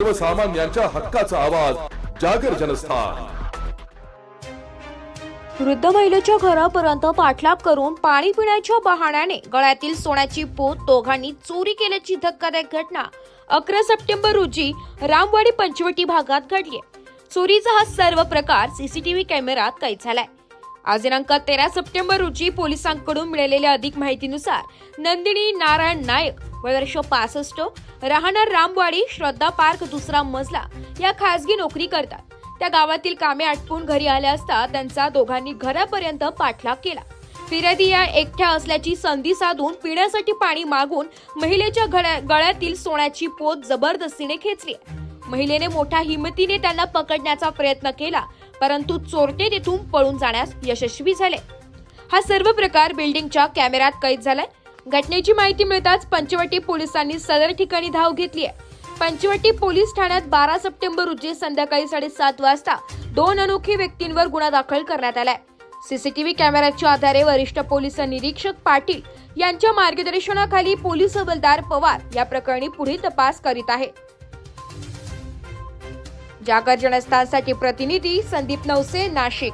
सर्वसामान्यांच्या हक्काचा आवाज जागर जनस्थान। वृद्ध महिलेच्या घरापर्यंत पाठलाग करून पाणी पिण्याच्या बहाण्याने गळ्यातील सोन्याची पोत दोघांनी चोरी केल्याची धक्कादायक घटना 11 सप्टेंबर रोजी रामवाडी पंचवटी भागात घडली। चोरीचा हा सर्व प्रकार सीसीटीव्ही कॅमेऱ्यात कैद झालाय। आज दिनांक 13 सप्टेंबर रोजी पोलिसांकडून मिळालेल्या अधिक माहितीनुसार नंदिनी नारायण नायक वर्ष 65 राहणार रामवाडी श्रद्धा पार्क दुसरा मजला या खासगी नोकरी करतात। त्या गावातील कामे आटपून घरी आल्या असता त्यांचा दोघांनी घरापर्यंत पाठलाग केला। फिर्यादी या एकट्या असल्याची संधी साधून पिण्यासाठी पाणी मागून महिलेच्या गळ्यातील सोन्याची पोत जबरदस्तीने खेचली। महिलेने मोठ्या हिमतीने त्यांना पकडण्याचा प्रयत्न केला, परंतु चोरटे तेथून पळून जाण्यास यशस्वी झाले। हा सर्व प्रकार बिल्डिंगच्या कॅमेऱ्यात कैद झालाय। घटनेची माहिती मिळताच पंचवटी पोलिसांनी सदर ठिकाणी धाव घेतली आहे। पंचवटी पोलीस ठाण्यात 12 सप्टेंबर रोजी संध्याकाळी 7:30 वाजता 2 अनोखी व्यक्तींवर गुन्हा दाखल करण्यात आलाय। सीसीटीव्ही कॅमेऱ्याच्या आधारे वरिष्ठ पोलीस निरीक्षक पाटील यांच्या मार्गदर्शनाखाली पोलीस हवालदार पवार या प्रकरणी पुढील तपास करीत आहे। जागर जनस्थानसाठी प्रतिनिधी संदीप नवसे, नाशिक।